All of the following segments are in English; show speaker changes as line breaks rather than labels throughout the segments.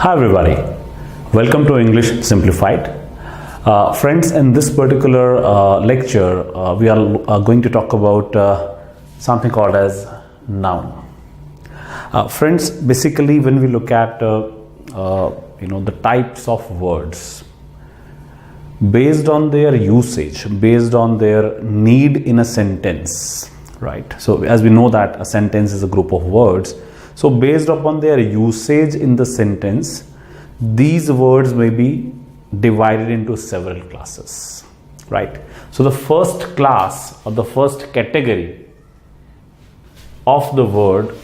Hi everybody, welcome to English Simplified. Friends, in this particular lecture, we are going to talk about something called as noun. Friends, basically when we look at the types of words, based on their usage, based on their need in a sentence, right? So as we know that a sentence is a group of words, so based upon their usage in the sentence, these words may be divided into several classes, right? So the first class or the first category of the word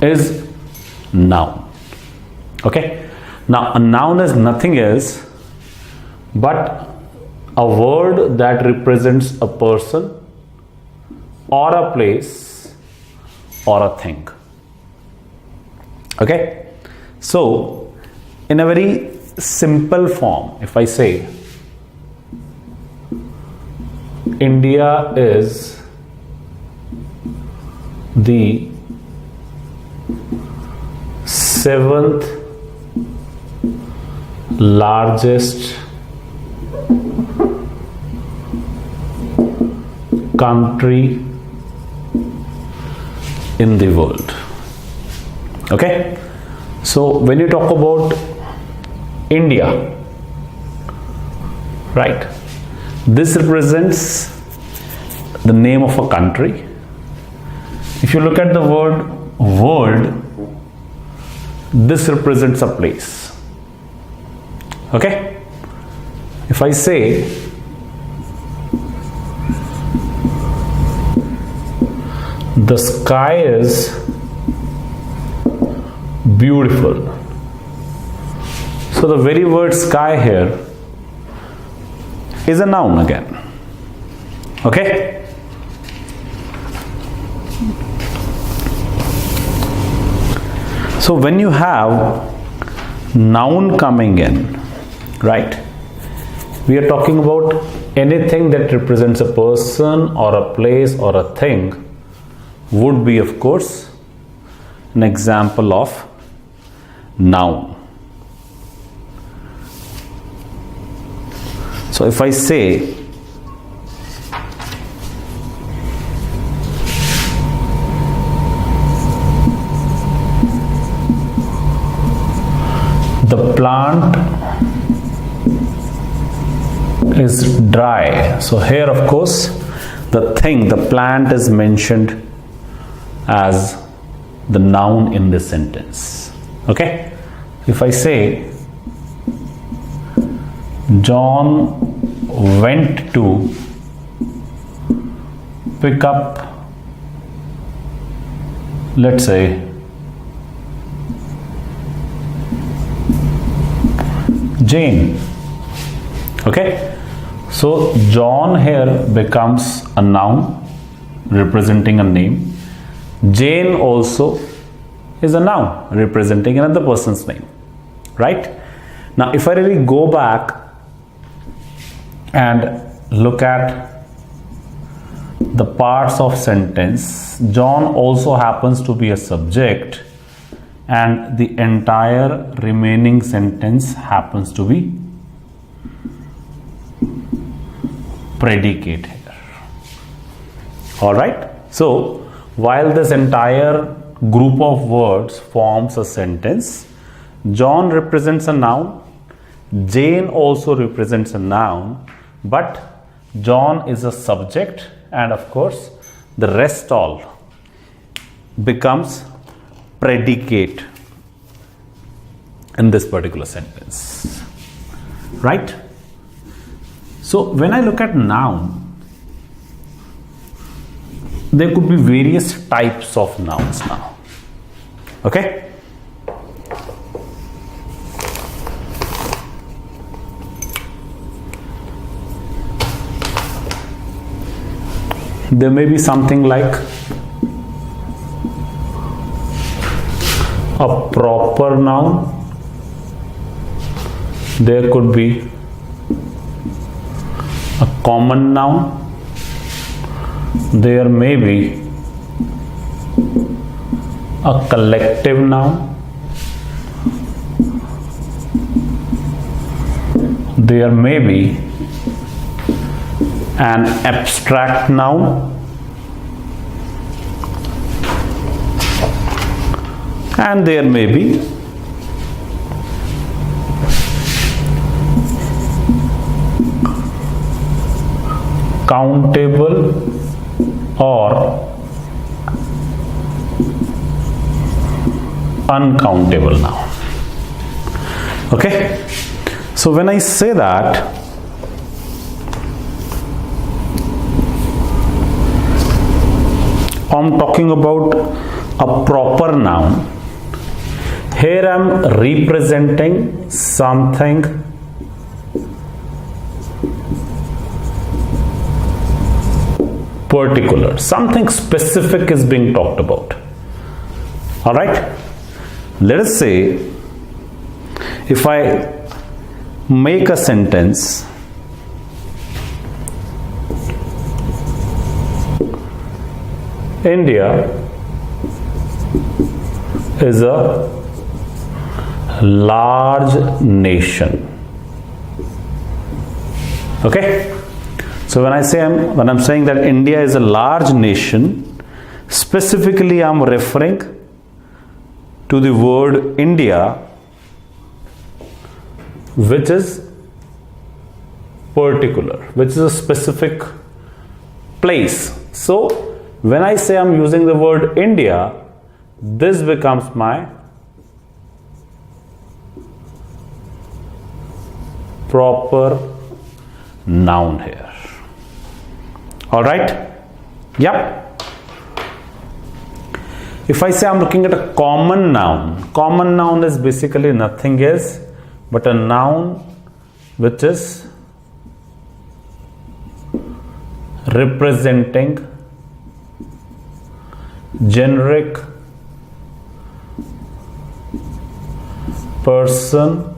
is noun. Okay, now a noun is nothing else but a word that represents a person or a place or a thing. Okay, so in a very simple form, if I say India is the seventh largest country in the world. Okay, so when you talk about India, right, this represents the name of a country. If you look at the word world, this represents a place. Okay, if I say the sky is beautiful, so the very word sky here is a noun again. Okay, so when you have noun coming in, right, we are talking about anything that represents a person or a place or a thing would be, of course, an example of noun. So if I say the plant is dry, so here of course the thing, the plant, is mentioned as the noun in this sentence. Okay, if I say John went to pick up, let's say, Jane. Okay, so John here becomes a noun representing a name. Jane also is a noun representing another person's name, right? Now if I really go back and look at the parts of sentence, John also happens to be a subject and the entire remaining sentence happens to be predicate here. All right, so while this entire group of words forms a sentence, John represents a noun, Jane also represents a noun, but John is a subject, and of course the rest all becomes predicate in this particular sentence, right? So when I look at noun, there could be various types of nouns now. Okay, there may be something like a proper noun, there could be a common noun, there may be a collective noun, there may be an abstract noun, and there may be countable or uncountable noun. Okay, so when I say that, I'm talking about a proper noun. Here I'm representing something particular, something specific is being talked about. All right, let us say if I make a sentence, India is a large nation. Okay, so when I'm saying that India is a large nation, specifically I'm referring to the word India, which is particular, which is a specific place. So when I say I'm using the word India, this becomes my proper noun here. All right? Yep. If I say I'm looking at a common noun is basically nothing else but a noun which is representing generic person,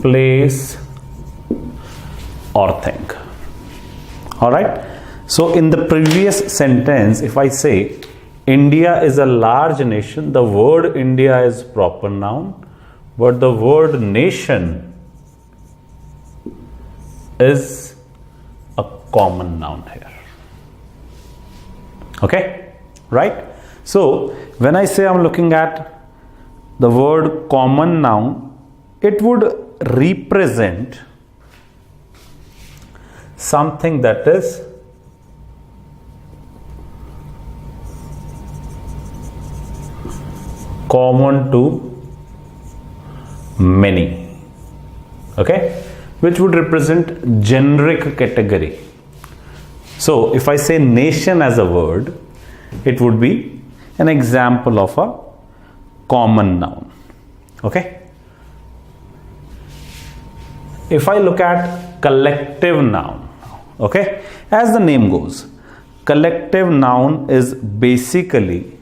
place or thing. All right, so in the previous sentence, if I say India is a large nation, the word India is proper noun, but the word nation is a common noun here. Okay, right? So when I say I'm looking at the word common noun, it would represent something that is common to many, okay, which would represent generic category. So if I say nation as a word, it would be an example of a common noun. Okay, if I look at collective noun, okay, as the name goes, collective noun is basically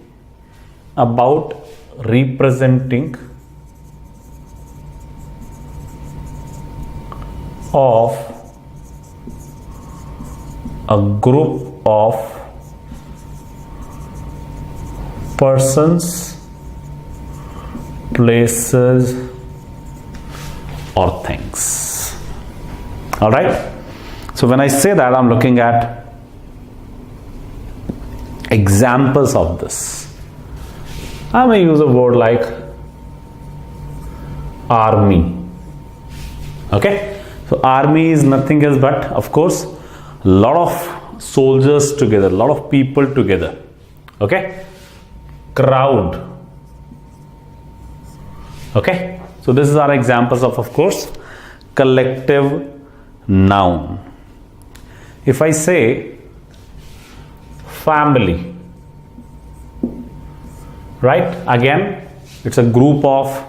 about representing of a group of persons, places or things. All right, so when I say that, I'm looking at examples of this. I may use a word like army. Okay, so army is nothing else but, of course, a lot of soldiers together, a lot of people together. Okay, crowd. Okay, so this is our examples of course, collective noun. If I say family, right, again it's a group of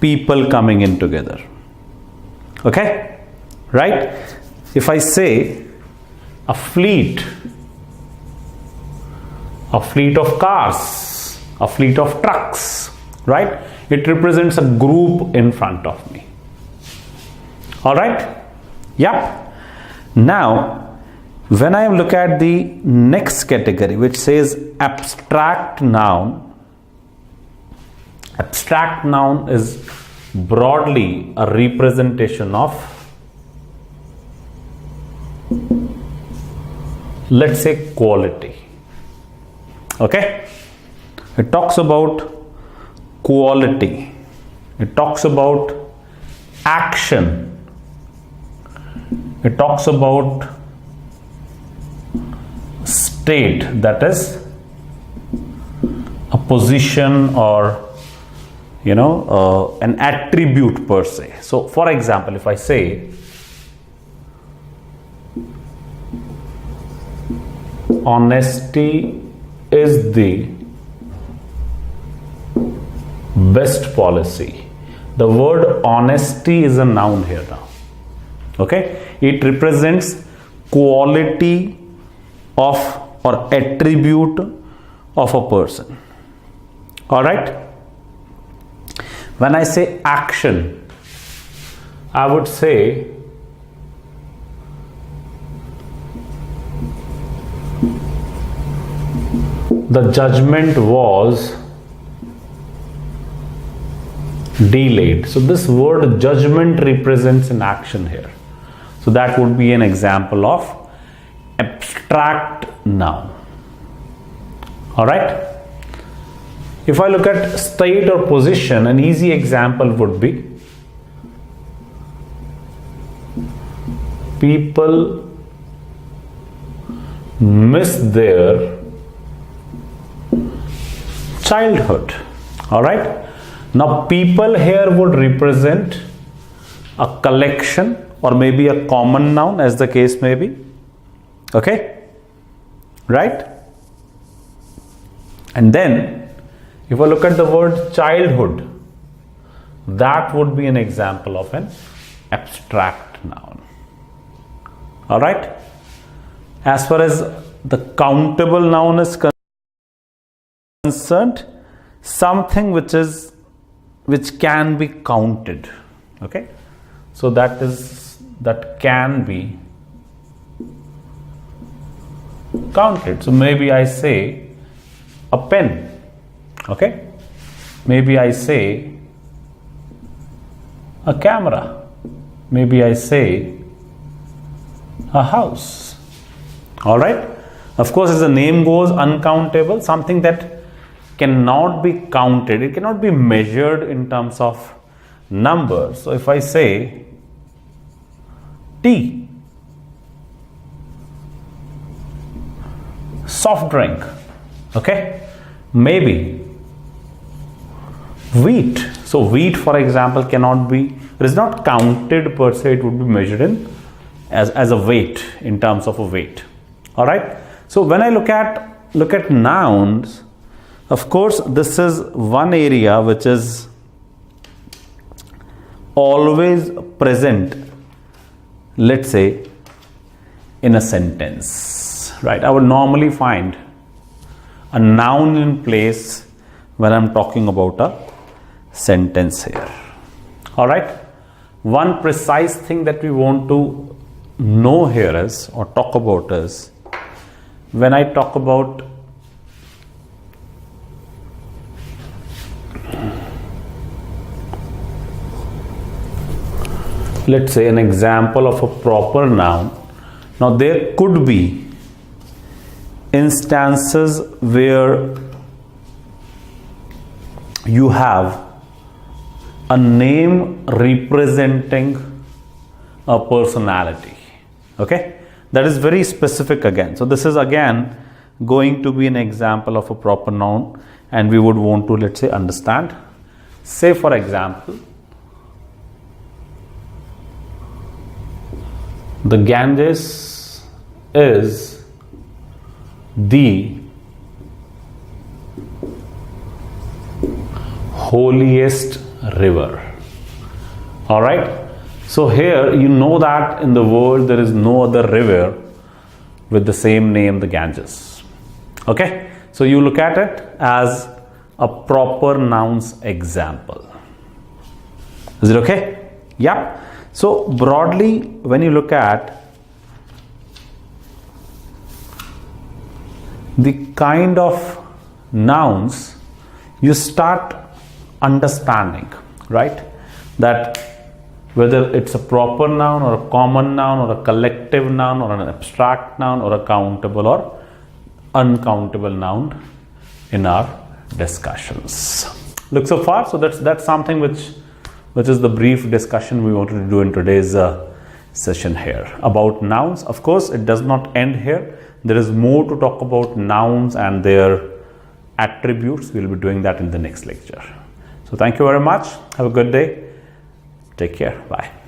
people coming in together. Okay, right? If I say a fleet of cars, a fleet of trucks, right, it represents a group in front of me. All right, yeah. Now When I look at the next category, which says abstract noun is broadly a representation of, let's say, quality. Okay, it talks about quality, it talks about action, it talks about state, that is a position or an attribute per se. So for example, if I say honesty is the best policy, the word honesty is a noun here now. Okay, it represents quality of or attribute of a person. All right, when I say action, I would say the judgment was delayed. So this word judgment represents an action here. So that would be an example of abstract noun. All right. If I look at state or position, an easy example would be people miss their childhood. All right. Now people here would represent a collection or maybe a common noun, as the case may be. Okay, right? And then if I look at the word childhood, that would be an example of an abstract noun. All right. As far as the countable noun is concerned, something which can be counted. Okay, so that can be counted. So maybe I say a pen. Okay, maybe I say a camera, maybe I say a house. All right, of course, as the name goes, uncountable, something that cannot be counted, it cannot be measured in terms of numbers. So if I say tea, soft drink, okay, maybe wheat. So wheat, for example, cannot be, it is not counted per se, it would be measured in as a weight, in terms of a weight. All right. So when I look at nouns, of course, this is one area which is always present, let's say, in a sentence, right? I would normally find a noun in place when I'm talking about a sentence here. All right. One precise thing that we want to know here is, or talk about is, when I talk about let's say an example of a proper noun. Now there could be instances where you have a name representing a personality. Okay, that is very specific again. So this is again going to be an example of a proper noun, and we would want to, let's say, understand. Say for example, the Ganges is the holiest river. All right. So here you know that in the world there is no other river with the same name, the Ganges. Okay. So you look at it as a proper nouns example. Is it okay? Yeah. So broadly, when you look at the kind of nouns you start understanding, right? That whether it's a proper noun or a common noun or a collective noun or an abstract noun or a countable or uncountable noun in our discussions. Look so far. So that's something which is the brief discussion we wanted to do in today's session here about nouns. Of course, it does not end here. There is more to talk about nouns and their attributes. We'll be doing that in the next lecture. So thank you very much. Have a good day. Take care. Bye.